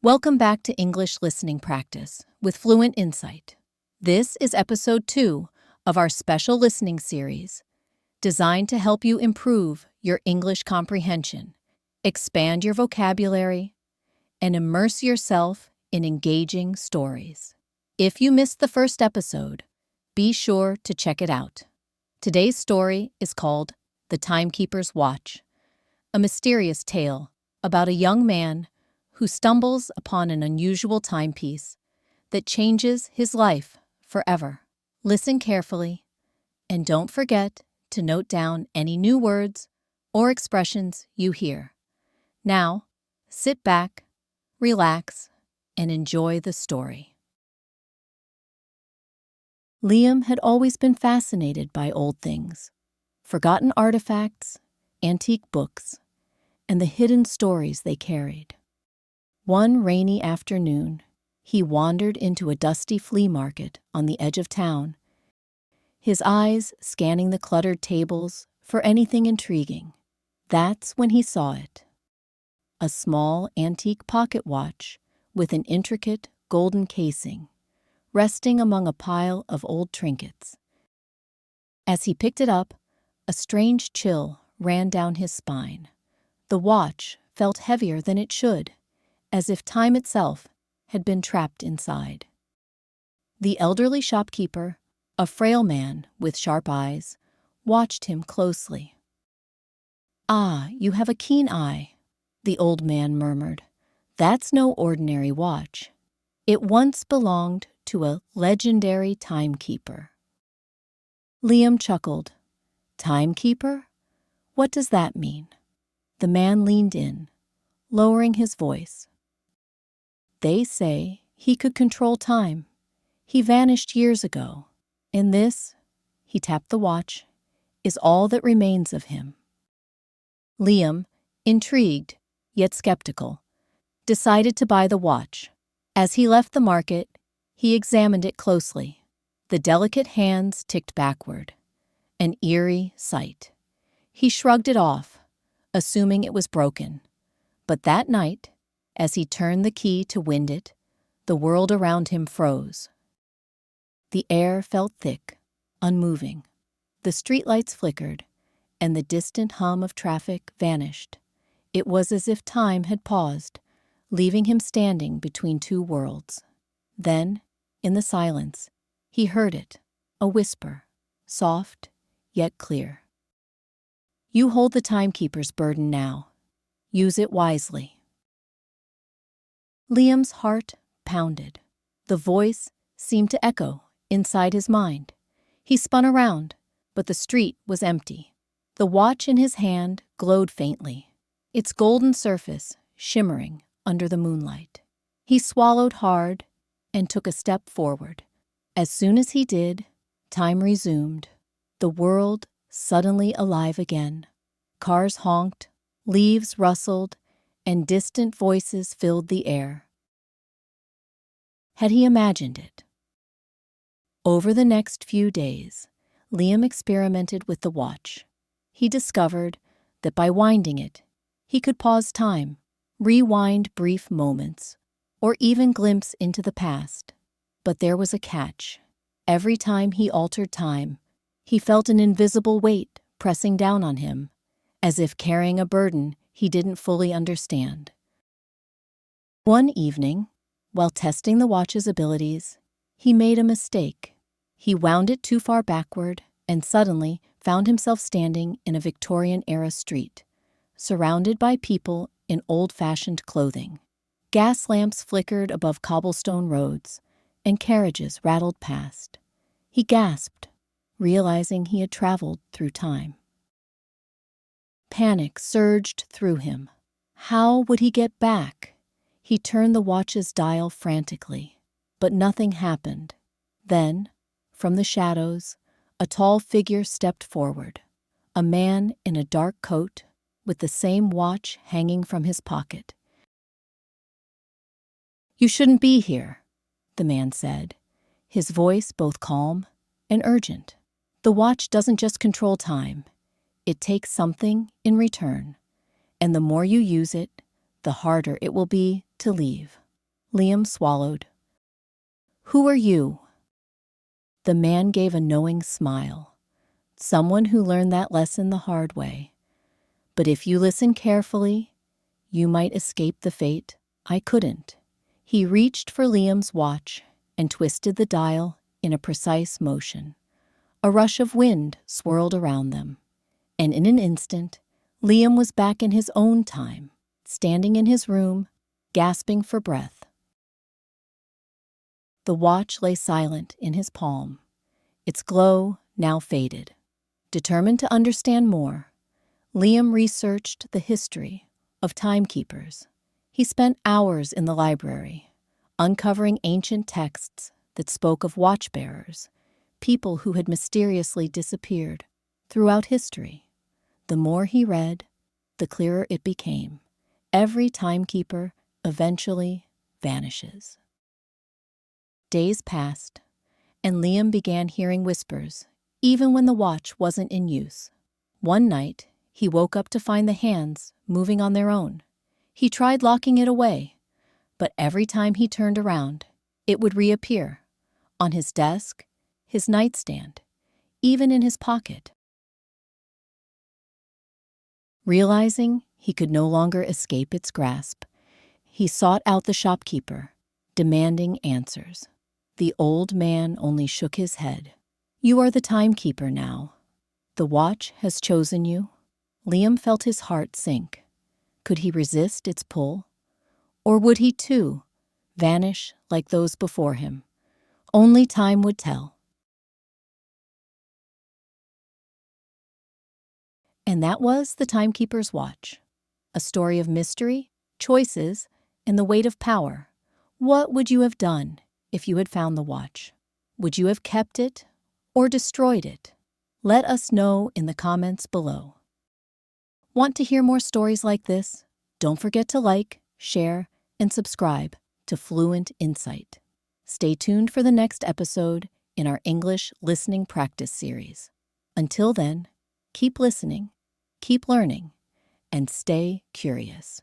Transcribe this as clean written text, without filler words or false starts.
Welcome back to English Listening Practice with Fluent Insight. This is episode 2 of our special listening series, designed to help you improve your English comprehension, expand your vocabulary, and immerse yourself in engaging stories. If you missed the first episode, be sure to check it out. Today's story is called The Timekeeper's Watch, a mysterious tale about a young man who stumbles upon an unusual timepiece that changes his life forever. Listen carefully, and don't forget to note down any new words or expressions you hear. Now, sit back, relax, and enjoy the story. Liam had always been fascinated by old things, forgotten artifacts, antique books, and the hidden stories they carried. One rainy afternoon, he wandered into a dusty flea market on the edge of town, his eyes scanning the cluttered tables for anything intriguing. That's when he saw it. A small antique pocket watch with an intricate golden casing, resting among a pile of old trinkets. As he picked it up, a strange chill ran down his spine. The watch felt heavier than it should, as if time itself had been trapped inside. The elderly shopkeeper, a frail man with sharp eyes, watched him closely. "Ah, you have a keen eye," the old man murmured. "That's no ordinary watch. It once belonged to a legendary timekeeper." Liam chuckled. "Timekeeper? What does that mean?" The man leaned in, lowering his voice. "They say he could control time. He vanished years ago, and this," he tapped the watch, "is all that remains of him." Liam, intrigued yet skeptical, decided to buy the watch. As he left the market, he examined it closely. The delicate hands ticked backward, an eerie sight. He shrugged it off, assuming it was broken. But that night, as he turned the key to wind it, the world around him froze. The air felt thick, unmoving. The streetlights flickered, and the distant hum of traffic vanished. It was as if time had paused, leaving him standing between two worlds. Then, in the silence, he heard it, a whisper, soft yet clear. "You hold the timekeeper's burden now. Use it wisely." Liam's heart pounded. The voice seemed to echo inside his mind. He spun around, but the street was empty. The watch in his hand glowed faintly, its golden surface shimmering under the moonlight. He swallowed hard and took a step forward. As soon as he did, time resumed, the world suddenly alive again. Cars honked, leaves rustled, and distant voices filled the air. Had he imagined it? Over the next few days, Liam experimented with the watch. He discovered that by winding it, he could pause time, rewind brief moments, or even glimpse into the past. But there was a catch. Every time he altered time, he felt an invisible weight pressing down on him, as if carrying a burden he didn't fully understand. One evening, while testing the watch's abilities, he made a mistake. He wound it too far backward and suddenly found himself standing in a Victorian-era street, surrounded by people in old-fashioned clothing. Gas lamps flickered above cobblestone roads, and carriages rattled past. He gasped, realizing he had traveled through time. Panic surged through him. How would he get back? He turned the watch's dial frantically, but nothing happened. Then, from the shadows, a tall figure stepped forward, a man in a dark coat with the same watch hanging from his pocket. "You shouldn't be here," the man said, his voice both calm and urgent. "The watch doesn't just control time. It takes something in return, and the more you use it, the harder it will be to leave." Liam swallowed. Who are you? The man gave a knowing smile. Someone who learned that lesson the hard way. But if you listen carefully, you might escape the fate I couldn't. He reached for Liam's watch and twisted the dial in a precise motion. A rush of wind swirled around them, and in an instant, Liam was back in his own time, standing in his room, gasping for breath. The watch lay silent in his palm, its glow now faded. Determined to understand more, Liam researched the history of timekeepers. He spent hours in the library, uncovering ancient texts that spoke of watchbearers, people who had mysteriously disappeared throughout history. The more he read, the clearer it became. Every timekeeper eventually vanishes. Days passed, and Liam began hearing whispers, even when the watch wasn't in use. One night, he woke up to find the hands moving on their own. He tried locking it away, but every time he turned around, it would reappear, on his desk, his nightstand, even in his pocket. Realizing he could no longer escape its grasp, he sought out the shopkeeper, demanding answers. The old man only shook his head. You are the timekeeper now. The watch has chosen you. Liam felt his heart sink. Could he resist its pull? Or would he, too, vanish like those before him? Only time would tell. And that was The Timekeeper's Watch, a story of mystery, choices, and the weight of power. What would you have done if you had found the watch? Would you have kept it or destroyed it? Let us know in the comments below. Want to hear more stories like this? Don't forget to like, share, and subscribe to Fluent Insight. Stay tuned for the next episode in our English listening practice series. Until then, keep listening, keep learning, and stay curious.